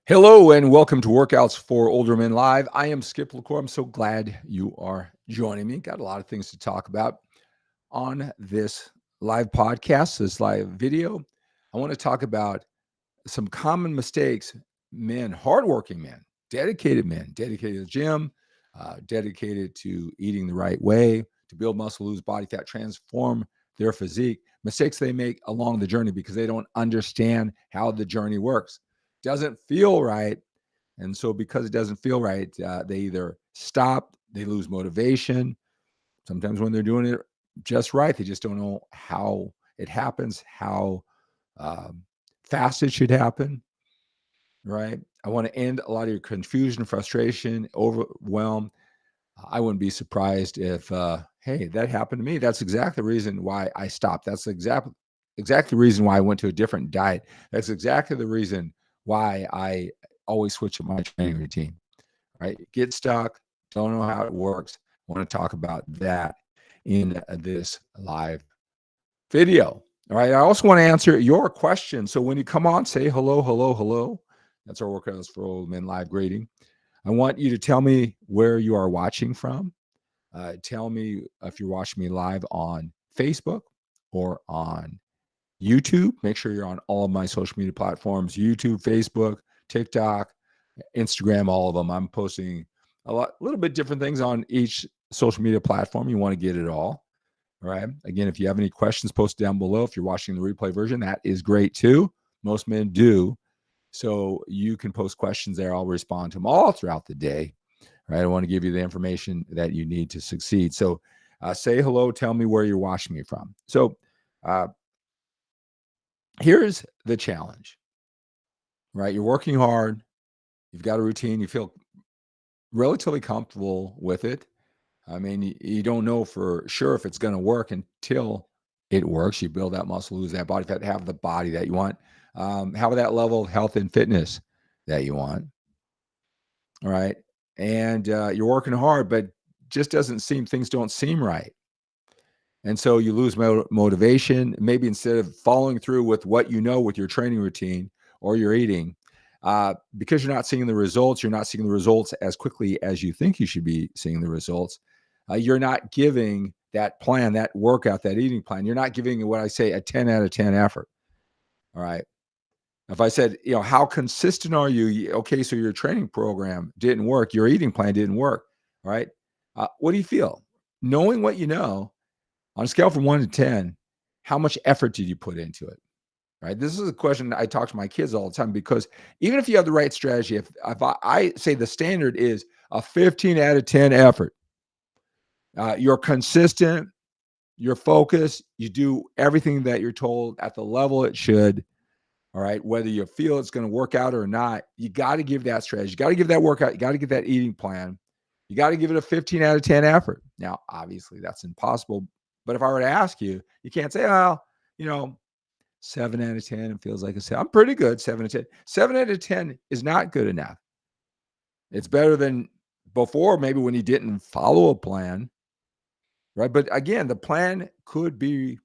Hello and welcome to Workouts for Older Men Live. I am 𝗙𝗘𝗢𝗄. I'm so glad you are joining me. Got a lot of things to talk about on this live podcast, this live video. I want to talk about some common mistakes men, hardworking men, dedicated to the gym, dedicated to eating the right way, to build muscle, lose body fat, transform their physique, mistakes they make along the journey because they don't understand how the journey works. Doesn't feel right. And so because it doesn't feel right, they either stop, they lose motivation. Sometimes when they're doing it just right, they just don't know how it happens, how fast it should happen, right? I want to end a lot of your confusion, frustration, overwhelm. I wouldn't be surprised if, hey, that happened to me. That's exactly the reason why I stopped. That's exactly the reason why I went to a different diet. That's exactly the reason why I always switch up my training routine, right? Get stuck, don't know how it works. I want to talk about that in this live video. All right. I also want to answer your questions. So when you come on, say hello, hello, hello. That's our Workouts for Old Men live greeting. I want you to tell me where you are watching from. Tell me if you're watching me live on Facebook or on YouTube. Make sure you're on all of my social media platforms: YouTube, Facebook, TikTok, Instagram, all of them. I'm posting a little bit different things on each social media platform. You want to get it all. All right. Again, if you have any questions, post down below. If you're watching the replay version, that is great too. Most men do. So you can post questions there. I'll respond to them all throughout the day. All right. I want to give you the information that you need to succeed. So say hello. Tell me where you're watching me from. So here's the challenge, right? You're working hard. You've got a routine. You feel relatively comfortable with it. I mean, you don't know for sure if it's going to work until it works. You build that muscle, lose that body fat, have the body that you want, have that level of health and fitness that you want. All right. And you're working hard, but just things don't seem right. And so you lose motivation. Maybe instead of following through with what you know with your training routine or your eating, because you're not seeing the results, as quickly as you think you should be seeing the results. You're not giving that plan, that workout, that eating plan. You're not giving what I say a 10 out of 10 effort. All right. If I said, how consistent are you? Okay, so your training program didn't work. Your eating plan didn't work. All right. What do you feel? Knowing what you know, on a scale from 1 to 10, how much effort did you put into it? Right. This is a question I talk to my kids all the time, because even if you have the right strategy, if I say the standard is a 15 out of 10 effort, you're consistent, you're focused, you do everything that you're told at the level it should. All right. Whether you feel it's going to work out or not, you got to give that strategy. You got to give that workout. You got to give that eating plan. You got to give it a 15 out of 10 effort. Now, obviously, that's impossible. But if I were to ask you, you can't say, 7 out of 10, it feels like a 7. I'm pretty good, 7 out of 10. 7 out of 10 is not good enough. It's better than before, maybe when you didn't follow a plan, right? But again, the plan could be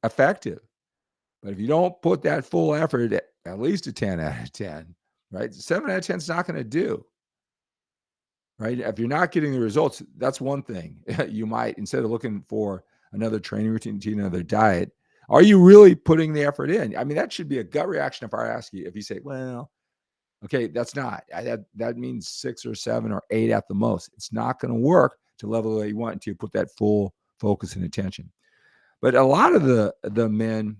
effective. But if you don't put that full effort, at least a 10 out of 10, right? 7 out of 10 is not going to do, right? If you're not getting the results, that's one thing. You might, instead of looking for another training routine, another diet, are you really putting the effort in? I mean, that should be a gut reaction if I ask you, if you say, well, okay, that's not. That means 6 or 7 or 8 at the most. It's not going to work to level that you want until you put that full focus and attention. But a lot of the men,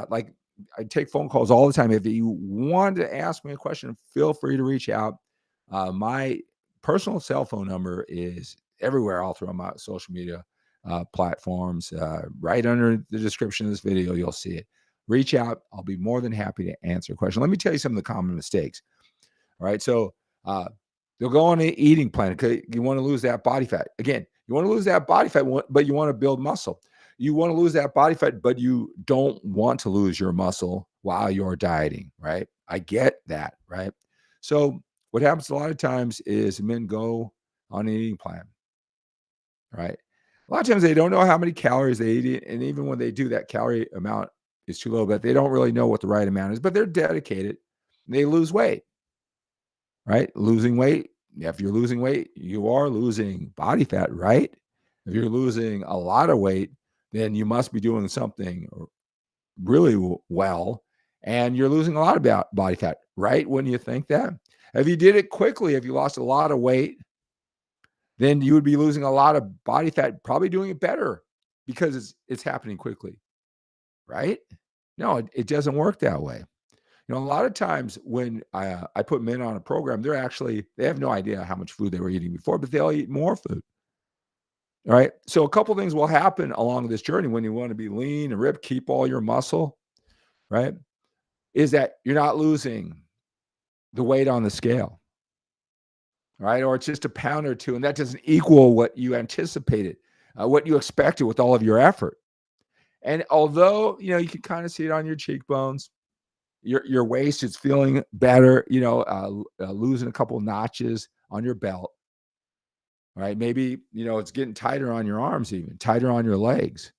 like I take phone calls all the time. If you want to ask me a question, feel free to reach out. My personal cell phone number is everywhere, all through my social media platforms. Right under the description of this video, you'll see it. Reach out. I'll be more than happy to answer a question. Let me tell you some of the common mistakes. All right. So you'll go on an eating plan. Okay, you want to lose that body fat. Again, you want to lose that body fat, but you want to build muscle. You want to lose that body fat, but you don't want to lose your muscle while you're dieting, right? I get that, right? So what happens a lot of times is men go on an eating plan, right? A lot of times they don't know how many calories they eat, and even when they do, that calorie amount is too low, but they don't really know what the right amount is, but they're dedicated. they lose weight, right? Losing weight, if you're losing weight, you are losing body fat, right? If you're losing a lot of weight, then you must be doing something really well, and you're losing a lot of body fat, right? When you think that, if you did it quickly, if you lost a lot of weight, then you would be losing a lot of body fat, probably doing it better because it's happening quickly, right? No, it doesn't work that way. A lot of times when I put men on a program, they have no idea how much food they were eating before, but they'll eat more food. All right. So a couple things will happen along this journey when you want to be lean and ripped, keep all your muscle, right? Is that you're not losing the weight on the scale, right? Or it's just a pound or two, and that doesn't equal what you anticipated, what you expected with all of your effort. And although, you can kind of see it on your cheekbones, your waist is feeling better, losing a couple notches on your belt, right? Maybe, it's getting tighter on your arms, even tighter on your legs.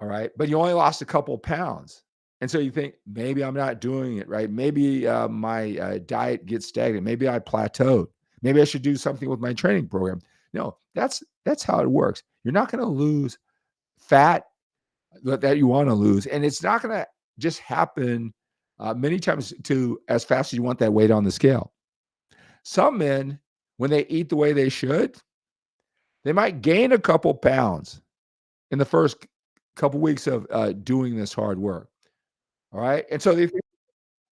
All right. But you only lost a couple pounds. And so you think, maybe I'm not doing it right. Maybe my diet gets stagnant. Maybe I plateaued. Maybe I should do something with my training program. No, that's how it works. You're not going to lose fat that you want to lose. And it's not going to just happen many times as fast as you want that weight on the scale. Some men, when they eat the way they should, they might gain a couple pounds in the first couple weeks of doing this hard work. All right. And so they think,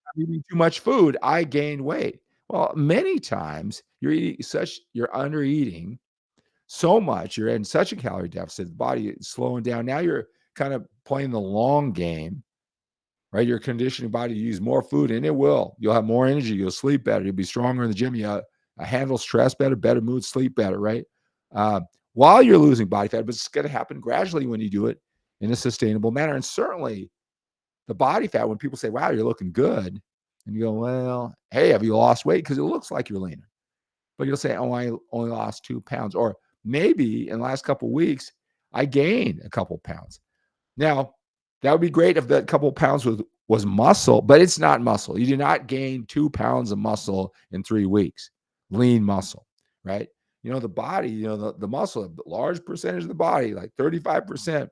I'm eating too much food, I gained weight. Well, many times you're under eating so much, you're in such a calorie deficit, the body is slowing down. Now you're kind of playing the long game, right? You're conditioning body to use more food, and you'll have more energy, you'll sleep better, you'll be stronger in the gym, you handle stress better mood, sleep better, right? While you're losing body fat, but it's going to happen gradually when you do it in a sustainable manner. And certainly the body fat, when people say, wow, you're looking good, and you go, well, hey, have you lost weight? Because it looks like you're leaner. But you'll say, oh, I only lost 2 pounds. Or maybe in the last couple of weeks, I gained a couple pounds. Now, that would be great if that couple pounds was muscle, but it's not muscle. You do not gain 2 pounds of muscle in 3 weeks, lean muscle, right? The body, the muscle, a large percentage of the body, like 35%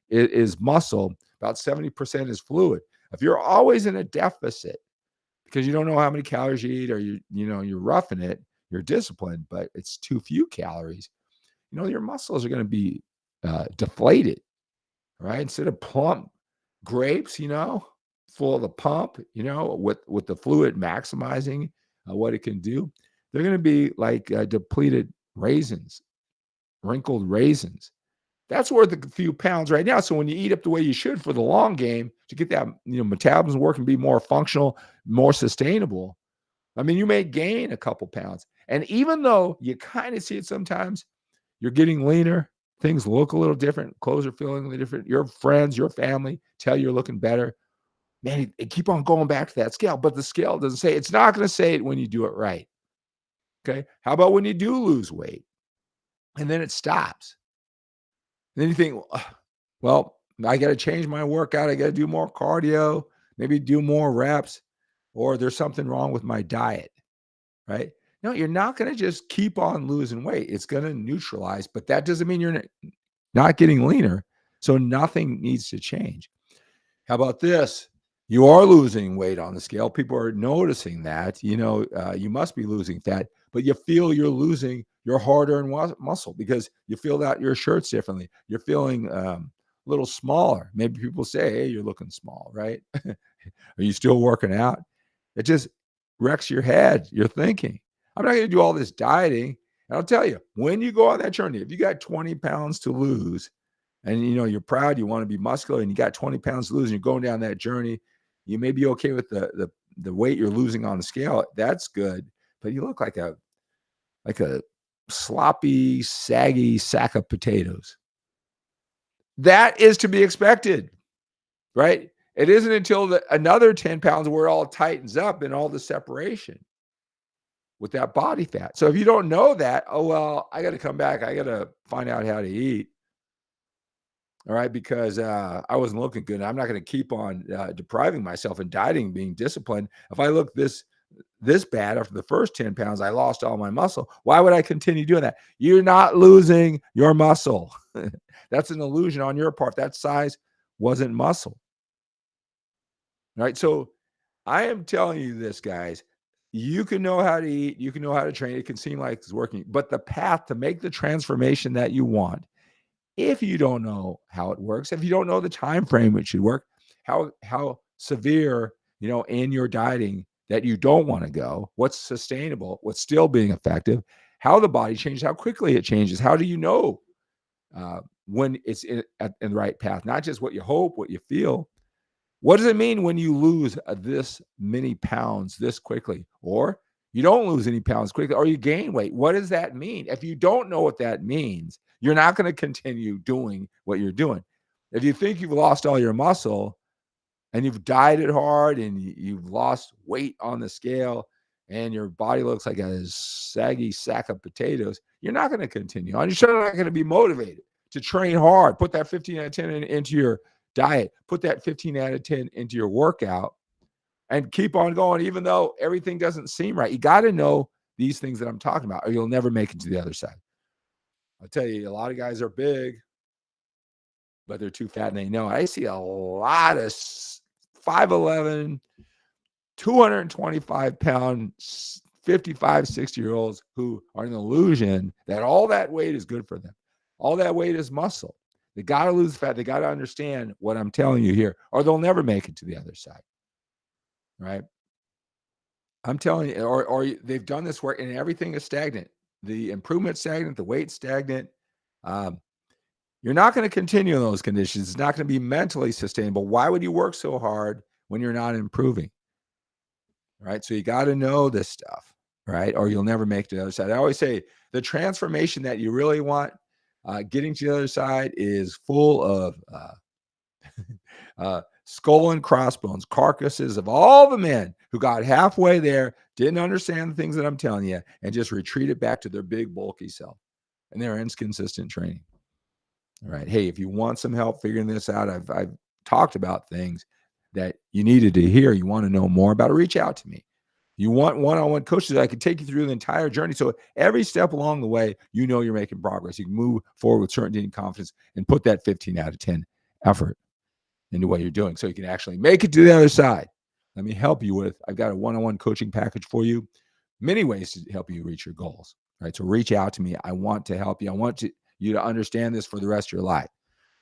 is muscle, about 70% is fluid. If you're always in a deficit because you don't know how many calories you eat, or you're roughing it, you're disciplined, but it's too few calories, your muscles are going to be deflated, right? Instead of plump grapes, full of the pump, with the fluid maximizing what it can do, they're going to be like depleted raisins, wrinkled raisins. That's worth a few pounds right now. So when you eat up the way you should for the long game to get that metabolism working, be more functional, more sustainable, I mean, you may gain a couple pounds. And even though you kind of see it sometimes, you're getting leaner, things look a little different, clothes are feeling a little different, your friends, your family tell you you're looking better. Man, you keep on going back to that scale, but the scale doesn't say, it's not going to say it when you do it right. Okay. How about when you do lose weight and then it stops? Then you think, well, I got to change my workout. I got to do more cardio, maybe do more reps, or there's something wrong with my diet, right? No, you're not going to just keep on losing weight. It's going to neutralize, but that doesn't mean you're not getting leaner. So nothing needs to change. How about this? You are losing weight on the scale. People are noticing that, you must be losing fat, but you feel you're losing your hard-earned muscle because you filled out your shirts differently. You're feeling a little smaller. Maybe people say, hey, you're looking small, right? Are you still working out? It just wrecks your head. You're thinking, I'm not going to do all this dieting. And I'll tell you, when you go on that journey, if you got 20 pounds to lose and, you're proud, you want to be muscular and you got 20 pounds to lose and you're going down that journey, you may be okay with the weight you're losing on the scale. That's good. But you look like a sloppy, saggy sack of potatoes. That is to be expected, right? It isn't until another 10 pounds where it all tightens up and all the separation with that body fat. So if you don't know that, oh, well, I got to come back. I got to find out how to eat. All right, because I wasn't looking good. I'm not going to keep on depriving myself and dieting, being disciplined. If I look this bad after the first 10 pounds, I lost all my muscle. Why would I continue doing that? You're not losing your muscle. That's an illusion on your part. That size wasn't muscle. Right? So I am telling you this, guys. You can know how to eat, you can know how to train. It can seem like it's working, but the path to make the transformation that you want, if you don't know how it works, if you don't know the time frame it should work, how severe, in your dieting that you don't want to go, what's sustainable, what's still being effective, how the body changes, how quickly it changes, how do you know when it's in the right path, not just what you hope, what you feel. What does it mean when you lose this many pounds this quickly, or you don't lose any pounds quickly, or you gain weight? What does that mean? If you don't know what that means, you're not going to continue doing what you're doing. If you think you've lost all your muscle and you've dieted hard and you've lost weight on the scale and your body looks like a saggy sack of potatoes, you're not going to continue on. You're sure not going to be motivated to train hard. Put that 15 out of 10 into your diet. Put that 15 out of 10 into your workout and keep on going, even though everything doesn't seem right. You got to know these things that I'm talking about, or you'll never make it to the other side. I'll tell you, a lot of guys are big, but they're too fat and they know. I see a lot of 5'11", 225-pound, 55, 60-year-olds who are in the illusion that all that weight is good for them. All that weight is muscle. They got to lose fat. They got to understand what I'm telling you here, or they'll never make it to the other side. Right? I'm telling you, or they've done this work and everything is stagnant. The improvement's stagnant, the weight's stagnant. You're not going to continue in those conditions. It's not going to be mentally sustainable. Why would you work so hard when you're not improving? Right? So you got to know this stuff, right? Or you'll never make it to the other side. I always say the transformation that you really want, getting to the other side, is full of skull and crossbones, carcasses of all the men who got halfway there, didn't understand the things that I'm telling you, and just retreated back to their big, bulky self and their inconsistent training. All right. Hey, if you want some help figuring this out, I've talked about things that you needed to hear. You want to know more about it, reach out to me. You want one-on-one coaches, I can take you through the entire journey. So every step along the way, you're making progress. You can move forward with certainty and confidence and put that 15 out of 10 effort into what you're doing so you can actually make it to the other side. Let me help you with, I've got a one-on-one coaching package for you. Many ways to help you reach your goals, right? So reach out to me. I want to help you. I want you to understand this for the rest of your life.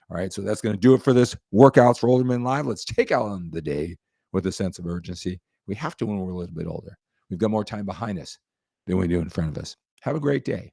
All right. So that's going to do it for this Workouts for Older Men Live. Let's take out on the day with a sense of urgency. We have to when we're a little bit older. We've got more time behind us than we do in front of us. Have a great day.